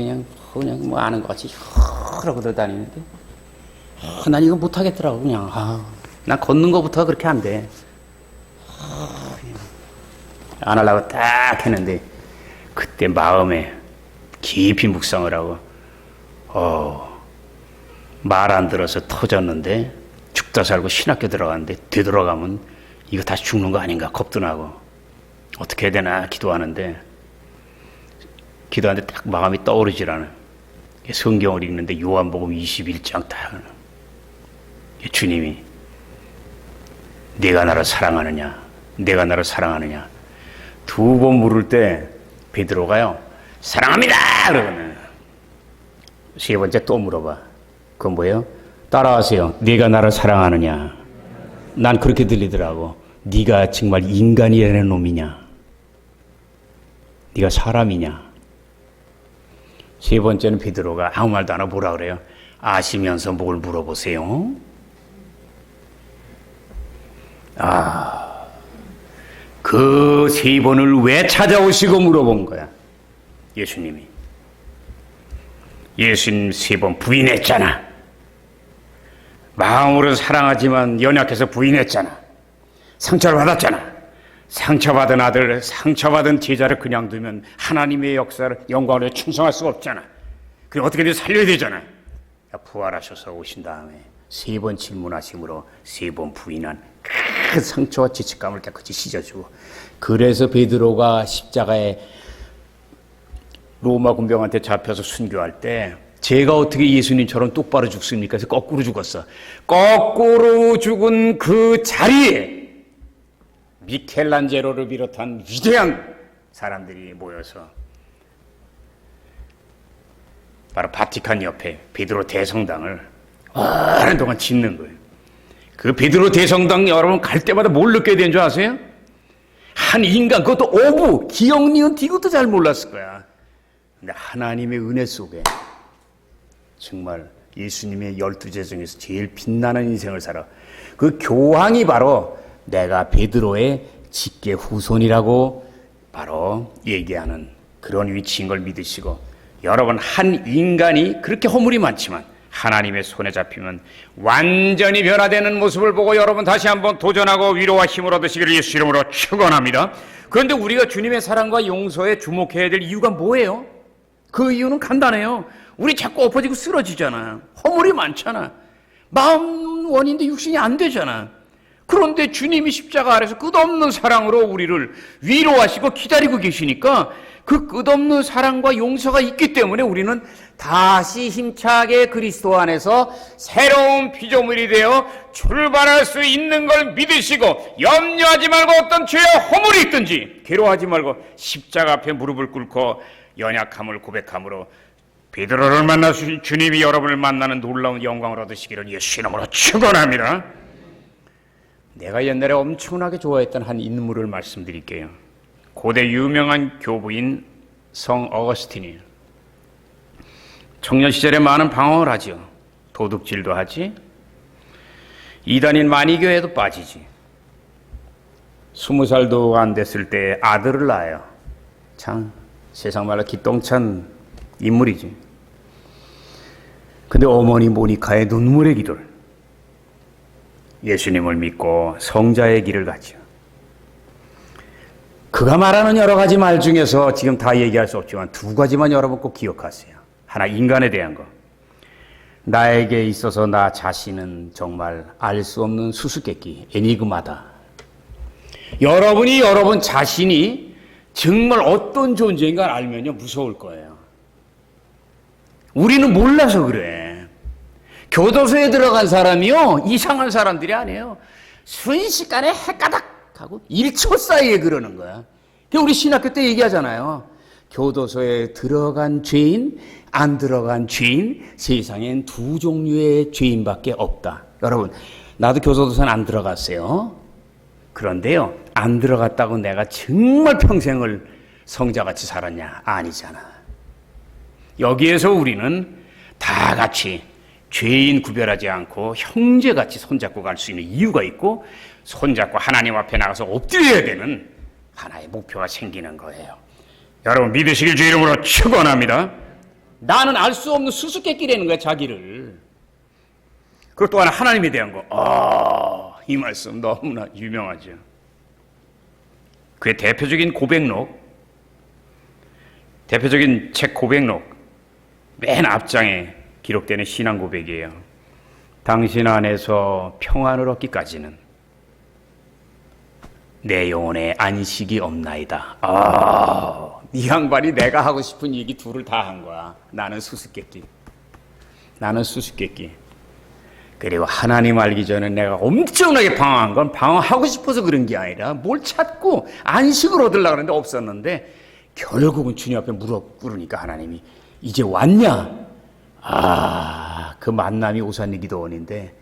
그냥 뭐 아는 것 같이 그러고 다니는데, 난 이거 못하겠더라고. 그냥 난 걷는 거부터 그렇게 안 돼. 안 하려고 딱 했는데 그때 마음에 깊이 묵상을 하고 말 안 들어서 터졌는데 죽다 살고 신학교 들어갔는데 되돌아가면 이거 다시 죽는 거 아닌가 겁도 나고 어떻게 해야 되나 기도하는데 딱 마음이 떠오르질 않아요. 성경을 읽는데 요한복음 21장 딱 주님이 네가 나를 사랑하느냐, 내가 나를 사랑하느냐 두 번 물을 때 베드로가요 사랑합니다 그러거든요. 세 번째 또 물어봐. 그건 뭐예요? 따라하세요. 네가 나를 사랑하느냐. 난 그렇게 들리더라고. 네가 정말 인간이라는 놈이냐, 네가 사람이냐. 세 번째는 베드로가 아무 말도 안 하고 뭐라 그래요? 아시면서 뭘 물어보세요? 그 세 번을 왜 찾아오시고 물어본 거야? 예수님이. 예수님 세 번 부인했잖아. 마음으로 사랑하지만 연약해서 부인했잖아. 상처를 받았잖아. 상처받은 아들, 상처받은 제자를 그냥 두면 하나님의 역사를, 영광을 충성할 수가 없잖아. 그럼 어떻게든 살려야 되잖아. 부활하셔서 오신 다음에 3번 질문하심으로 3번 부인한 큰 상처와 죄책감을 깨끗이 씻어주고, 그래서 베드로가 십자가에 로마 군병한테 잡혀서 순교할 때 제가 어떻게 예수님처럼 똑바로 죽습니까? 그래서 거꾸로 죽었어. 거꾸로 죽은 그 자리에 미켈란젤로를 비롯한 위대한 사람들이 모여서 바로 바티칸 옆에 베드로 대성당을 오랜 동안 짓는 거예요. 그 베드로 대성당 여러분 갈 때마다 뭘 느껴야 되는 줄 아세요? 한 인간, 그것도 어부, 기억, 니은, 이것도 잘 몰랐을 거야. 근데 하나님의 은혜 속에 정말 예수님의 12제 중에서 제일 빛나는 인생을 살아. 그 교황이 바로 내가 베드로의 직계 후손이라고 바로 얘기하는 그런 위치인 걸 믿으시고, 여러분 한 인간이 그렇게 허물이 많지만 하나님의 손에 잡히면 완전히 변화되는 모습을 보고 여러분 다시 한번 도전하고 위로와 힘을 얻으시기를 예수 이름으로 축원합니다. 그런데 우리가 주님의 사랑과 용서에 주목해야 될 이유가 뭐예요? 그 이유는 간단해요. 우리 자꾸 엎어지고 쓰러지잖아. 허물이 많잖아. 마음 원인데 육신이 안 되잖아. 그런데 주님이 십자가 아래서 끝없는 사랑으로 우리를 위로하시고 기다리고 계시니까 그 끝없는 사랑과 용서가 있기 때문에 우리는 다시 힘차게 그리스도 안에서 새로운 피조물이 되어 출발할 수 있는 걸 믿으시고, 염려하지 말고 어떤 죄와 허물이 있든지 괴로워하지 말고 십자가 앞에 무릎을 꿇고 연약함을 고백함으로 베드로를 만나신 주님이 여러분을 만나는 놀라운 영광을 얻으시기를 예수 이름으로 축원합니다. 내가 옛날에 엄청나게 좋아했던 한 인물을 말씀드릴게요. 고대 유명한 교부인 성 어거스틴이에요. 청년 시절에 많은 방황을 하죠. 도둑질도 하지, 이단인 마니교에도 빠지지. 20살도 안 됐을 때 아들을 낳아요. 참 세상 말로 기똥찬 인물이지. 근데 어머니 모니카의 눈물의 기도를, 예수님을 믿고 성자의 길을 가죠. 그가 말하는 여러 가지 말 중에서 지금 다 얘기할 수 없지만 2가지만 여러분 꼭 기억하세요. 하나, 인간에 대한 거. 나에게 있어서 나 자신은 정말 알 수 없는 수수께끼, 에니그마다. 여러분이 여러분 자신이 정말 어떤 존재인가 알면요 무서울 거예요. 우리는 몰라서 그래. 교도소에 들어간 사람이요 이상한 사람들이 아니에요. 순식간에 해까닥 하고 1초 사이에 그러는 거야. 우리 신학교 때 얘기하잖아요. 교도소에 들어간 죄인, 안 들어간 죄인, 세상엔 2 종류의 죄인밖에 없다. 여러분, 나도 교도소는 안 들어갔어요. 그런데요, 안 들어갔다고 내가 정말 평생을 성자같이 살았냐? 아니잖아. 여기에서 우리는 다 같이 죄인 구별하지 않고 형제같이 손잡고 갈 수 있는 이유가 있고, 손잡고 하나님 앞에 나가서 엎드려야 되는 하나의 목표가 생기는 거예요. 여러분 믿으시길 주 이름으로 축원합니다. 나는 알 수 없는 수수께끼라는 거야, 자기를. 그리고 또 하나, 하나님에 대한 거. 이 말씀 너무나 유명하죠. 그의 대표적인 고백록, 대표적인 책 고백록 맨 앞장에 기록되는 신앙 고백이에요. 당신 안에서 평안을 얻기까지는 내 영혼에 안식이 없나이다. 이 양반이 내가 하고 싶은 얘기 2를 다 한 거야. 나는 수수께끼. 나는 수수께끼. 그리고 하나님 알기 전에 내가 엄청나게 방황한 건 방황하고 싶어서 그런 게 아니라 뭘 찾고 안식을 얻으려고 하는데 없었는데, 결국은 주님 앞에 무릎 꿇으니까 하나님이 이제 왔냐? 그 만남이 오산리 기도원인데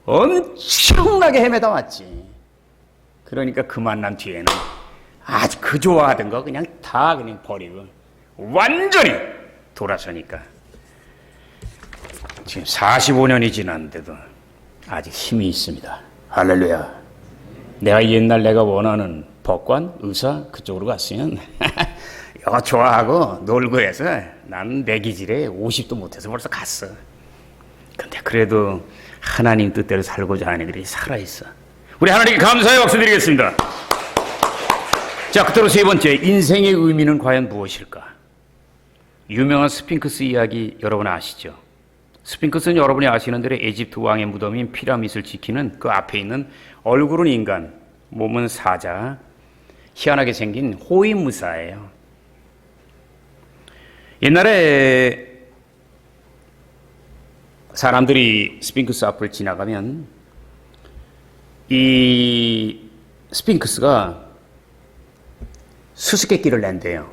엄청나게 헤매다 왔지. 그러니까 그 만남 뒤에는 아주 그 좋아하던 거 그냥 다 그냥 버리고 완전히 돌아서니까 지금 45년이 지났는데도 아직 힘이 있습니다. 할렐루야. 내가 옛날 내가 원하는 법관, 의사 그쪽으로 갔으면 이거 좋아하고 놀고 해서 나는 내 기질에 50도 못해서 벌써 갔어. 근데 그래도 하나님 뜻대로 살고자 하는 일이 살아있어. 우리 하나님께 감사의 박수 드리겠습니다. 자, 끝으로 3번째, 인생의 의미는 과연 무엇일까? 유명한 스핑크스 이야기 여러분 아시죠? 스핑크스는 여러분이 아시는 대로 에집트 왕의 무덤인 피라밋을 지키는 그 앞에 있는 얼굴은 인간, 몸은 사자, 희한하게 생긴 호위무사예요. 옛날에 사람들이 스핑크스 앞을 지나가면 이 스핑크스가 수수께끼를 낸대요.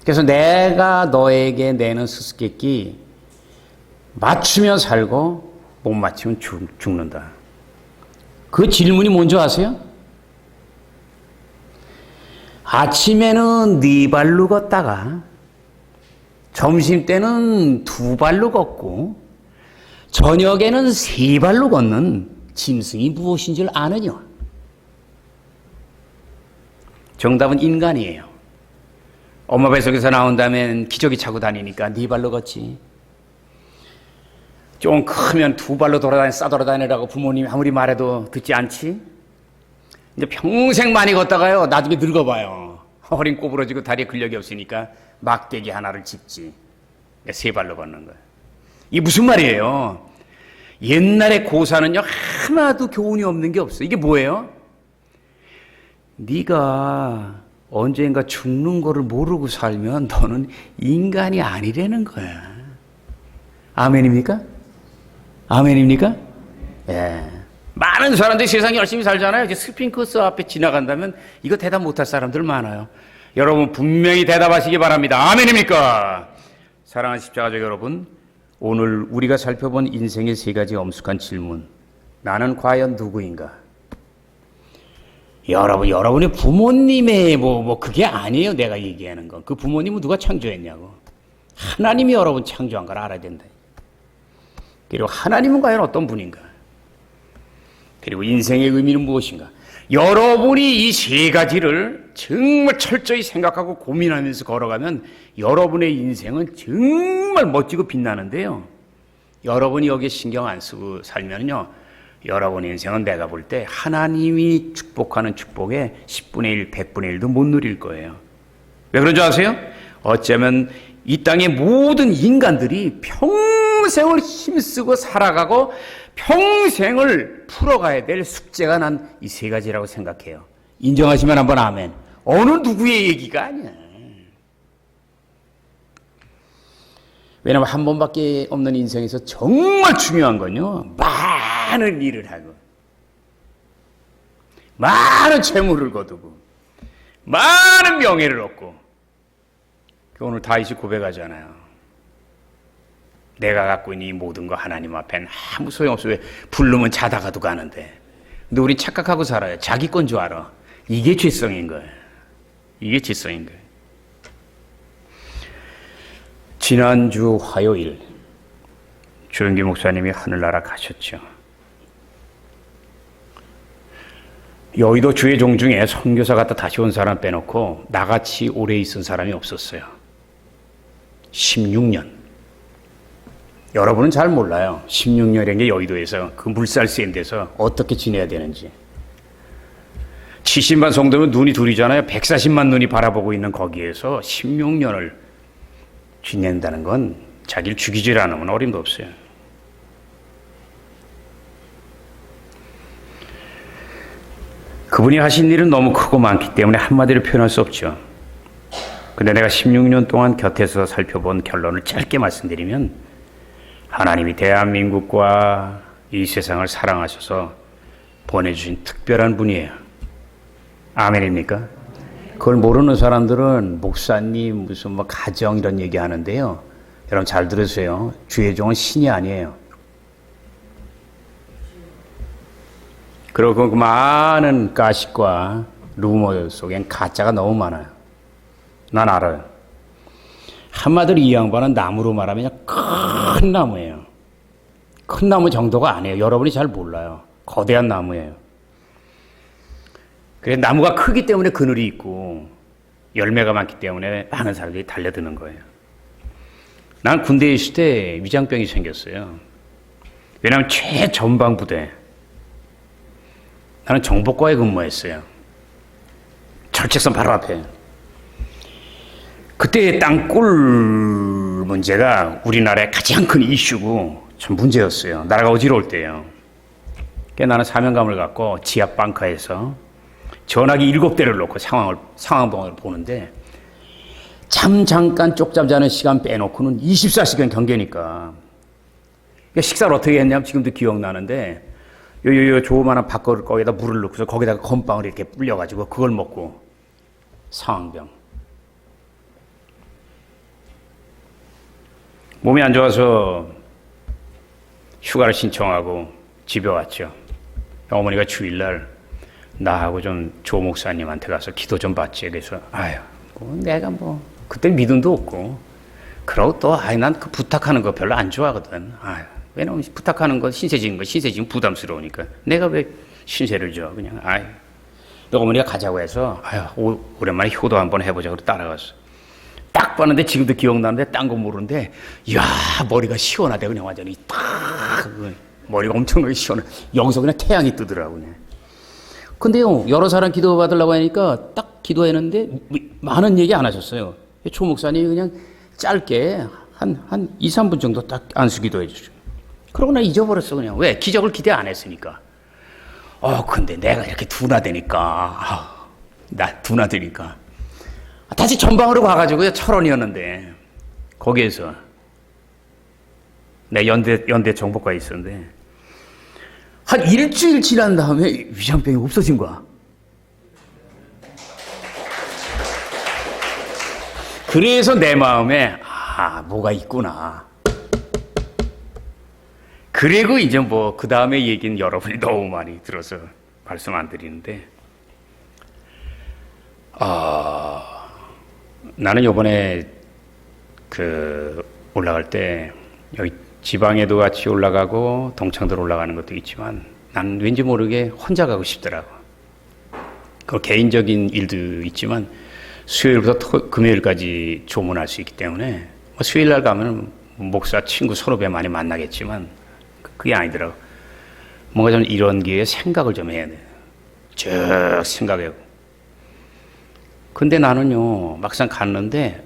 그래서 내가 너에게 내는 수수께끼 맞추면 살고 못 맞추면 죽는다. 그 질문이 뭔지 아세요? 아침에는 4발로 걷다가 점심때는 2발로 걷고 저녁에는 3발로 걷는 짐승이 무엇인 줄 아느냐? 정답은 인간이에요. 엄마 뱃속에서 나온 다음엔 기저귀 차고 다니니까 4발로 걷지. 좀 크면 2발로 싸돌아다니라고 부모님이 아무리 말해도 듣지 않지? 이제 평생 많이 걷다가요, 나중에 늙어봐요. 허리 꼬부러지고 다리에 근력이 없으니까 막대기 하나를 짚지. 3발로 걷는 거예요. 이게 무슨 말이에요? 옛날에 고사는요, 하나도 교훈이 없는 게 없어요. 이게 뭐예요? 네가 언젠가 죽는 거를 모르고 살면 너는 인간이 아니라는 거야. 아멘입니까? 아멘입니까? 예. 많은 사람들이 세상에 열심히 살잖아요. 이제 스핑크스 앞에 지나간다면 이거 대답 못할 사람들 많아요. 여러분 분명히 대답하시기 바랍니다. 아멘입니까? 사랑하는 십자가족 여러분, 오늘 우리가 살펴본 인생의 3가지 엄숙한 질문. 나는 과연 누구인가? 여러분의 부모님의 그게 아니에요. 내가 얘기하는 건. 그 부모님은 누가 창조했냐고. 하나님이 여러분 창조한 걸 알아야 된다. 그리고 하나님은 과연 어떤 분인가? 그리고 인생의 의미는 무엇인가? 여러분이 이 3가지를 정말 철저히 생각하고 고민하면서 걸어가면 여러분의 인생은 정말 멋지고 빛나는데요. 여러분이 여기에 신경 안 쓰고 살면요, 여러분의 인생은 내가 볼 때 하나님이 축복하는 축복에 10분의 1, 100분의 1도 못 누릴 거예요. 왜 그런 줄 아세요? 어쩌면 이 땅의 모든 인간들이 평생을 힘쓰고 살아가고 평생을 풀어가야 될 숙제가 난 이 3가지라고 생각해요. 인정하시면 한번 아멘. 어느 누구의 얘기가 아니야. 왜냐하면 한 번밖에 없는 인생에서 정말 중요한 건요, 많은 일을 하고 많은 재물을 거두고 많은 명예를 얻고. 오늘 다윗이 고백하잖아요. 내가 갖고 있는 이 모든 거 하나님 앞엔 아무 소용없어. 왜? 부르면 자다가도 가는데. 근데 우린 착각하고 살아요. 자기 건 줄 알아. 이게 죄성인 거예요. 이게 죄성인 거예요. 지난주 화요일 조영기 목사님이 하늘나라 가셨죠. 여의도 주의종 중에 선교사 갔다 다시 온 사람 빼놓고 나같이 오래 있은 사람이 없었어요. 16년. 여러분은 잘 몰라요. 16년이라는 게 여의도에서 그 물살 센 데서 어떻게 지내야 되는지. 70만 성도면 눈이 둘이잖아요. 140만 눈이 바라보고 있는 거기에서 16년을 지낸다는 건 자기를 죽이질 않으면 어림도 없어요. 그분이 하신 일은 너무 크고 많기 때문에 한마디로 표현할 수 없죠. 근데 내가 16년 동안 곁에서 살펴본 결론을 짧게 말씀드리면, 하나님이 대한민국과 이 세상을 사랑하셔서 보내주신 특별한 분이에요. 아멘입니까? 그걸 모르는 사람들은 목사님 무슨 가정 이런 얘기 하는데요. 여러분 잘 들으세요. 주의 종은 신이 아니에요. 그리고 그 많은 가식과 루머 속엔 가짜가 너무 많아요. 난 알아요. 한마디로 이 양반은 나무로 말하면 큰 나무예요. 큰 나무 정도가 아니에요. 여러분이 잘 몰라요. 거대한 나무예요. 그래서 나무가 크기 때문에 그늘이 있고 열매가 많기 때문에 많은 사람들이 달려드는 거예요. 난 군대에 있을 때 위장병이 생겼어요. 왜냐하면 최전방부대, 나는 정보과에 근무했어요. 철책선 바로 앞에. 그때 땅굴 물 문제가 우리나라의 가장 큰 이슈고 참 문제였어요. 나라가 어지러울 때예요. 그러니까 나는 사명감을 갖고 지하 벙커에서 전화기 7대를 놓고 상황을 보는데 잠깐 쪽잠 자는 시간 빼놓고는 24시간 경계니까. 그러니까 식사를 어떻게 했냐면 지금도 기억나는데 요 조그마한 밥그릇 거기다 물을 넣고서 거기다가 건빵을 이렇게 불려가지고 그걸 먹고 상황병. 몸이 안 좋아서 휴가를 신청하고 집에 왔죠. 어머니가 주일날 나하고 좀 조 목사님한테 가서 기도 좀 받지. 그래서 내가 그때 믿음도 없고 그러고 또 난 그 부탁하는 거 별로 안 좋아하거든. 왜냐면 부탁하는 거 신세지는 부담스러우니까 내가 왜 신세를 져 그냥. 어머니가 가자고 해서 오랜만에 효도 한번 해보자 그러고 따라갔어. 딱 봤는데 지금도 기억나는데 딴 거 모르는데 머리가 시원하대. 그냥 완전히 딱 머리가 엄청나게 시원해. 여기서 그냥 태양이 뜨더라고. 그냥. 근데요 여러 사람 기도 받으려고 하니까 딱 기도했는데 많은 얘기 안 하셨어요. 조 목사님이 그냥 짧게 한 2, 3분 정도 딱 안수 기도해 주죠. 그러고 나 잊어버렸어. 그냥. 왜? 기적을 기대 안 했으니까. 근데 내가 이렇게 둔하되니까 다시 전방으로 가가지고요. 철원이었는데 거기에서 내 연대 정보과에 있었는데 한 일주일 지난 다음에 위장병이 없어진 거야. 그래서 내 마음에 뭐가 있구나. 그리고 이제 그 다음에 얘기는 여러분이 너무 많이 들어서 말씀 안 드리는데 나는 요번에 올라갈 때 여기 지방에도 같이 올라가고 동창들 올라가는 것도 있지만 난 왠지 모르게 혼자 가고 싶더라고. 그 개인적인 일도 있지만 수요일부터 금요일까지 조문할 수 있기 때문에 수요일 날 가면 목사 친구 서로 배 많이 만나겠지만 그게 아니더라고. 뭔가 좀 이런 기회에 생각을 좀 해야 돼. 쭉 생각해요. 근데 나는요 막상 갔는데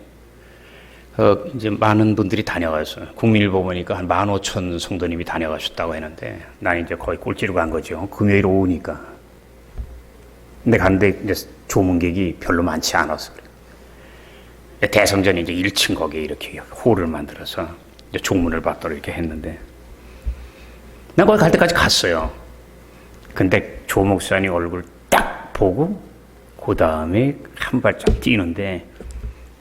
이제 많은 분들이 다녀갔어요. 국민일보 보니까 한 15,000 성도님이 다녀가셨다고 했는데 난 이제 거의 꼴찌로 간 거죠. 금요일 오후니까. 근데 갔는데 이제 조문객이 별로 많지 않았어. 대성전이 이제 1층 거기에 이렇게 홀을 만들어서 이제 조문을 받도록 이렇게 했는데 난 거기 갈 때까지 갔어요. 근데 조 목사님 얼굴 딱 보고 그 다음에 한 발짝 뛰는데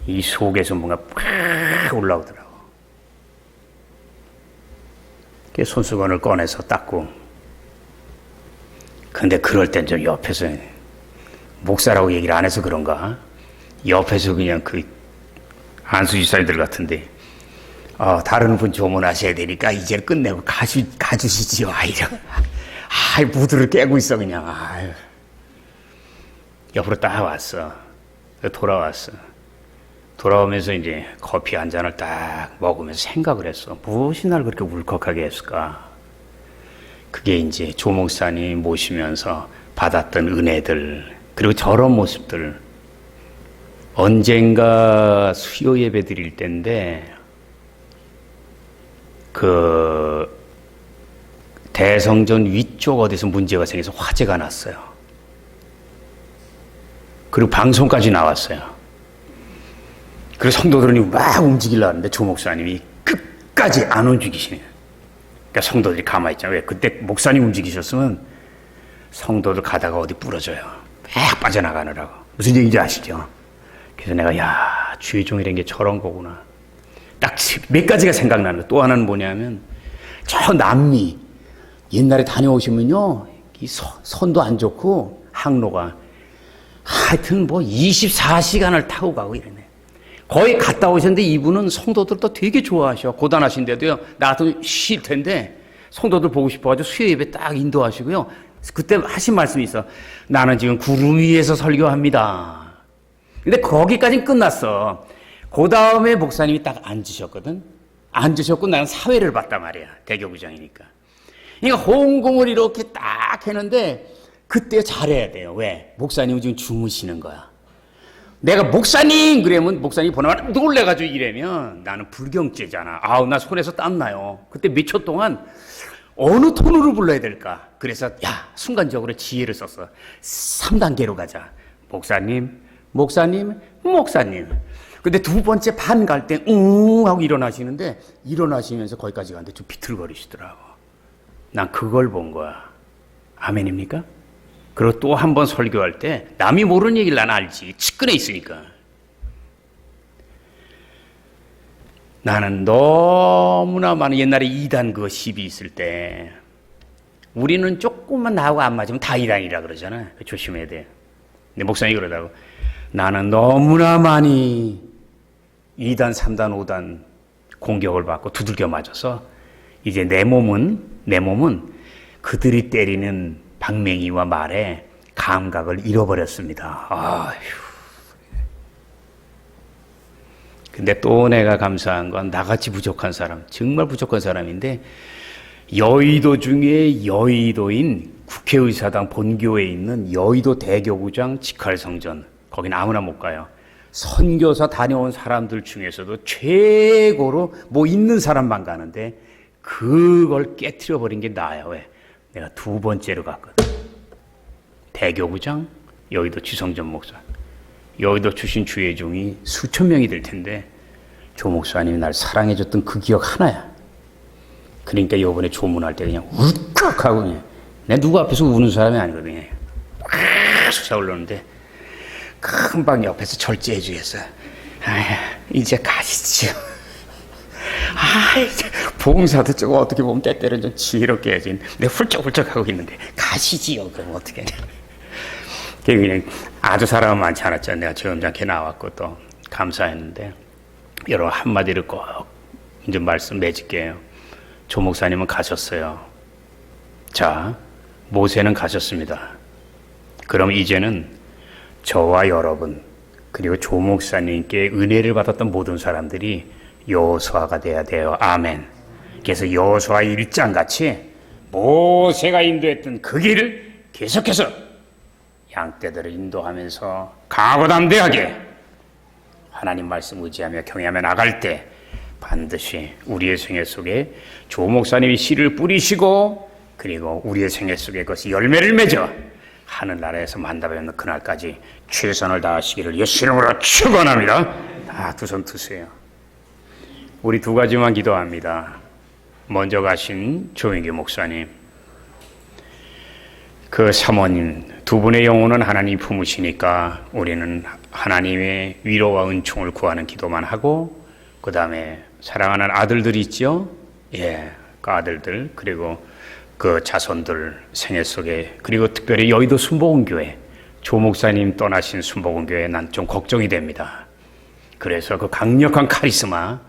이 속에서 뭔가 팍 올라오더라고. 그래서 손수건을 꺼내서 닦고. 근데 그럴 땐 좀 옆에서 목사라고 얘기를 안 해서 그런가? 옆에서 그냥 안수지사님들 같은데 다른 분 조문하셔야 되니까 이제 끝내고 가주시지요. 무드를 깨고 있어 그냥. 옆으로 딱 왔어. 돌아왔어. 돌아오면서 이제 커피 한 잔을 딱 먹으면서 생각을 했어. 무엇이 날 그렇게 울컥하게 했을까? 그게 이제 조 목사님 모시면서 받았던 은혜들, 그리고 저런 모습들. 언젠가 수요 예배 드릴 때인데, 대성전 위쪽 어디서 문제가 생겨서 화재가 났어요. 그리고 방송까지 나왔어요. 그래서 성도들은 막 움직이려고 하는데 조 목사님이 끝까지 안 움직이시네요. 그러니까 성도들이 가만히 있잖아요. 왜? 그때 목사님 움직이셨으면 성도들 가다가 어디 부러져요. 막 빠져나가느라고. 무슨 얘기인지 아시죠? 그래서 내가 주의 종이라는 게 저런 거구나. 딱 몇 가지가 생각나는 거예요. 또 하나는 뭐냐면 저 남미 옛날에 다녀오시면요. 이 선도 안 좋고 항로가 하여튼 24시간을 타고 가고 이러네. 거의 갔다 오셨는데 이분은 성도들도 되게 좋아하셔. 고단하신데도요. 나 같으면 쉴 텐데 성도들 보고 싶어가지고 수요 예배 딱 인도하시고요. 그때 하신 말씀이 있어. 나는 지금 구름 위에서 설교합니다. 근데 거기까지는 끝났어. 그 다음에 목사님이 딱 앉으셨거든. 앉으셨고 나는 사회를 봤단 말이야. 대교구장이니까. 그러니까 홍공을 이렇게 딱 했는데 그때 잘해야 돼요. 왜? 목사님은 지금 주무시는 거야. 내가 목사님 그러면 목사님 보나마나 놀래가지고 이래면 나는 불경죄잖아. 아우 나 손에서 땀나요. 그때 몇 초 동안 어느 톤으로 불러야 될까? 그래서 순간적으로 지혜를 썼어. 3단계로 가자. 목사님, 목사님, 목사님. 근데 두 번째 반 갈 때 하고 일어나시는데 일어나시면서 거기까지 가는데 좀 비틀거리시더라고. 난 그걸 본 거야. 아멘입니까? 그리고 또 한 번 설교할 때 남이 모르는 얘기를 난 알지. 측근에 있으니까. 나는 너무나 많은 옛날에 2단 그거 시비 있을 때 우리는 조금만 나하고 안 맞으면 다 2단이라 그러잖아. 조심해야 돼. 근데 목사님이 그러다고 나는 너무나 많이 2단, 3단, 5단 공격을 받고 두들겨 맞아서 이제 내 몸은 그들이 때리는 방맹이와 말에 감각을 잃어버렸습니다. 아휴. 근데 또 내가 감사한 건 나같이 부족한 사람, 정말 부족한 사람인데 여의도 중에 여의도인 국회의사당 본교에 있는 여의도 대교구장 직할성전, 거긴 아무나 못 가요. 선교사 다녀온 사람들 중에서도 최고로 뭐 있는 사람만 가는데 그걸 깨트려 버린 게 나야. 왜? 내가 두 번째로 갔거든. 대교구장 여의도 지성전 목사. 여의도 출신 주회종이 수천 명이 될 텐데 조 목사님이 날 사랑해줬던 그 기억 하나야. 그러니까 이번에 조문할 때 그냥 울컥하고 그냥 내가 누구 앞에서 우는 사람이 아니거든요. 확 솟아올랐는데 금방 옆에서 절제해 주겠어. 이제 가시죠. 봉사도 저거 어떻게 보면 때때로 좀 지혜롭게 해야지. 내가 훌쩍훌쩍 하고 있는데 가시지요. 그럼 어떻게 하냐. 그냥 아주 사람은 많지 않았잖아요. 내가 점잖게 나왔고 또 감사했는데 여러분 한마디를 꼭 이제 말씀 맺을게요. 조 목사님은 가셨어요. 자, 모세는 가셨습니다. 그럼 이제는 저와 여러분 그리고 조 목사님께 은혜를 받았던 모든 사람들이 여호수아가 돼야 돼요. 아멘. 그래서 여호수아 1장 같이 모세가 인도했던 그 길을 계속해서 양떼들을 인도하면서 강하고 담대하게 하나님 말씀 의지하며 경외하며 나갈 때 반드시 우리의 생애 속에 조 목사님이 씨를 뿌리시고 그리고 우리의 생애 속에 그것이 열매를 맺어 하늘나라에서 만나뵙는 그날까지 최선을 다하시기를 예수 이름으로 축원합니다. 다 두 손 드세요. 우리 두 가지만 기도합니다. 먼저 가신 조인규 목사님, 그 사모님 두 분의 영혼은 하나님 품으시니까 우리는 하나님의 위로와 은총을 구하는 기도만 하고 그 다음에 사랑하는 아들들이 있죠. 그 아들들 그리고 그 자손들 생애 속에 그리고 특별히 여의도 순복음교회 조 목사님 떠나신 순복음교회 난 좀 걱정이 됩니다. 그래서 그 강력한 카리스마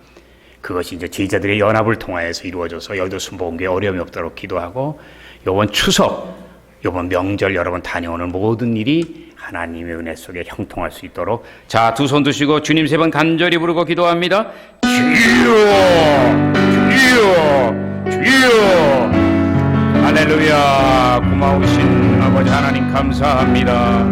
그것이 이제 제자들의 연합을 통하여서 이루어져서 여의도 순복음교회 어려움이 없도록 기도하고 요번 추석 요번 명절 여러분 다녀오는 모든 일이 하나님의 은혜 속에 형통할 수 있도록 자, 두 손 드시고 주님 세 번 간절히 부르고 기도합니다. 주여 주여 주여 할렐루야. 고마우신 아버지 하나님 감사합니다.